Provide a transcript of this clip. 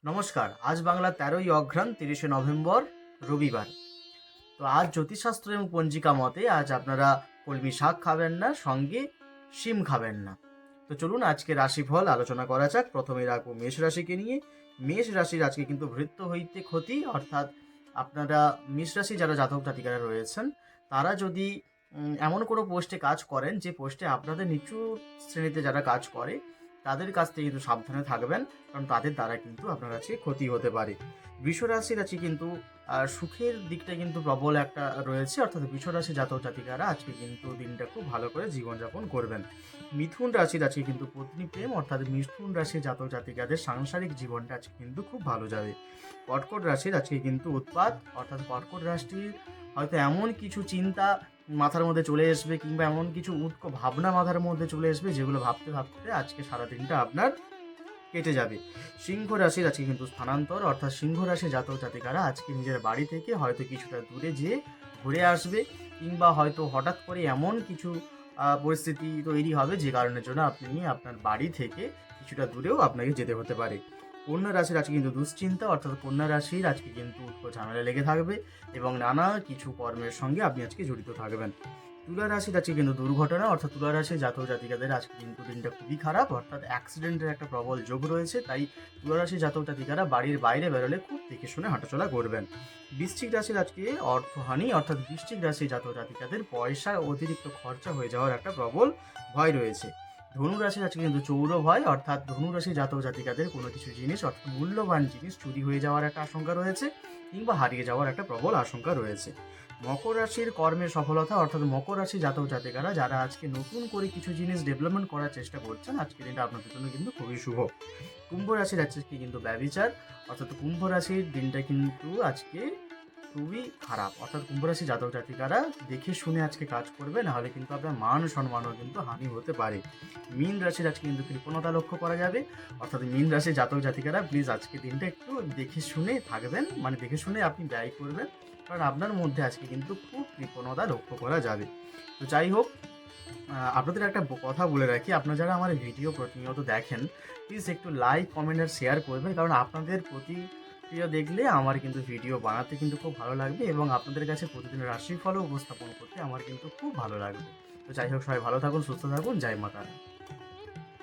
নমস্কার। আজ বাংলা ১৩ই অঘ্রাণ ৩০শে নভেম্বর রবিবার। তো আজ জ্যোতিষশাস্ত্র এবং পঞ্জিকা মতে আজ আপনারা কলমি শাক খাবেন না, সঙ্গে শিম খাবেন না। তো চলুন আজকে রাশিফল আলোচনা করা যাক। প্রথমে রাখবো মেষ রাশিকে নিয়ে। মেষ রাশির আজকে কিন্তু ভৃত্য হইতে ক্ষতি, অর্থাৎ আপনারা মেষ রাশি যারা জাতক জাতিকারা রয়েছেন তারা যদি এমন কোনো পোস্টে কাজ করেন যে পোস্টে আপনাদের নিচু শ্রেণীতে যারা কাজ করে তাদের কাছ থেকে কিন্তু সাবধানে থাকবেন, কারণ তাদের দ্বারা কিন্তু আপনার কাছে ক্ষতি হতে পারে। বৃষ রাশির আছে কিন্তু সুখের দিকটা কিন্তু প্রবল একটা রয়েছে, অর্থাৎ বৃষ রাশি জাতক জাতিকারা আজকে কিন্তু দিনটা খুব ভালো করে জীবনযাপন করবেন। মিথুন রাশির আছে কিন্তু পত্নী প্রেম, অর্থাৎ মিথুন রাশির জাতক জাতিকাদের সাংসারিক জীবনটা আজকে কিন্তু খুব ভালো যাবে। কর্কট রাশির আজকে কিন্তু উৎপাত, অর্থাৎ কর্কট রাশির হয়তো এমন কিছু চিন্তা মাথার মধ্যে চলে আসবে কিংবা এমন কিছু উৎকো ভাবনা মাথার মধ্যে চলে আসবে যেগুলো ভাবতে ভাবতে আজকে সারাদিনটা আপনার কেটে যাবে। সিংহ রাশির আজকে কিন্তু স্থানান্তর, অর্থাৎ সিংহ রাশি জাতক জাতিকারা আজকে নিজের বাড়ি থেকে হয়তো কিছুটা দূরে যেয়ে ঘুরে আসবে, কিংবা হয়তো হঠাৎ করে এমন কিছু পরিস্থিতি তৈরি হবে যে কারণের জন্য আপনি আপনার বাড়ি থেকে কিছুটা দূরেও আপনাকে যেতে হতে পারে। কন্যা রাশির আজকে কিন্তু দুশ্চিন্তা, অর্থাৎ কন্যা রাশির আজকে কিন্তু উৎকট ঝামেলা লেগে থাকবে এবং নানা কিছু কর্মের সঙ্গে আপনি আজকে জড়িত থাকবেন। তুলা রাশির আজকে কিন্তু দুর্ঘটনা, অর্থাৎ তুলা রাশির জাতক জাতিকাদের আজকে কিন্তু দিনটা খুবই খারাপ, অর্থাৎ অ্যাক্সিডেন্টের একটা প্রবল যোগ রয়েছে। তাই তুলা রাশির জাতক জাতিকারা বাড়ির বাইরে বেরোলে খুব দেখে শুনে হাঁটাচলা করবেন। বৃশ্চিক রাশির আজকে অর্থহানি, অর্থাৎ বৃশ্চিক রাশির জাতক জাতিকাদের পয়সা অতিরিক্ত খরচা হয়ে যাওয়ার একটা প্রবল ভয় রয়েছে। ধনু রাশির আজকে কিন্তু চৌর ভয়, অর্থাৎ ধনু রাশির জাতক জাতিকাদের কোনো কিছু জিনিস, অর্থাৎ মূল্যবান জিনিস চুরি হয়ে যাওয়ার একটা আশঙ্কা রয়েছে কিংবা হারিয়ে যাওয়ার একটা প্রবল আশঙ্কা রয়েছে। মকর রাশির কর্মের সফলতা, অর্থাৎ মকর রাশি জাতক জাতিকারা যারা আজকে নতুন করে কিছু জিনিস ডেভেলপমেন্ট করার চেষ্টা করছেন, আজকের দিনটা আপনাদের জন্য কিন্তু খুবই শুভ। কুম্ভ রাশির আজকে কিন্তু ব্যভিচার, অর্থাৎ কুম্ভ রাশির দিনটা কিন্তু আজকে খুবই খারাপ, অর্থাৎ কুম্ভ রাশি জাতক জাতিকারা দেখে শুনে আজকে কাজ করবে, নাহলে কিন্তু আপনার মান সম্মানও কিন্তু হানি হতে পারে। মীন রাশির আজকে কিন্তু কৃপণতা লক্ষ্য করা যাবে, অর্থাৎ মীন রাশির জাতক জাতিকারা প্লিজ আজকে দিনটা একটু দেখে শুনে থাকবেন, মানে দেখে শুনে আপনি ব্যয় করবেন, কারণ আপনার মধ্যে আজকে কিন্তু খুব কৃপণতা লক্ষ্য করা যাবে। তো যাই হোক, আপনাদের একটা কথা বলে রাখি, আপনারা যারা আমার ভিডিও প্রতিনিয়ত দেখেন প্লিজ একটু লাইক কমেন্ট আর শেয়ার করবেন, কারণ আপনাদের প্রতিক্রিয়া দেখলে আমার কিন্তু ভিডিও বানাতে কিন্তু খুব ভালো লাগবে এবং আপনাদের কাছে প্রতিদিন রাশিফলও উপস্থাপন করতে আমার কিন্তু খুব ভালো লাগবে। তো যাই হোক, সবাই ভালো থাকুন, সুস্থ থাকুন, জয় মাতা রানী।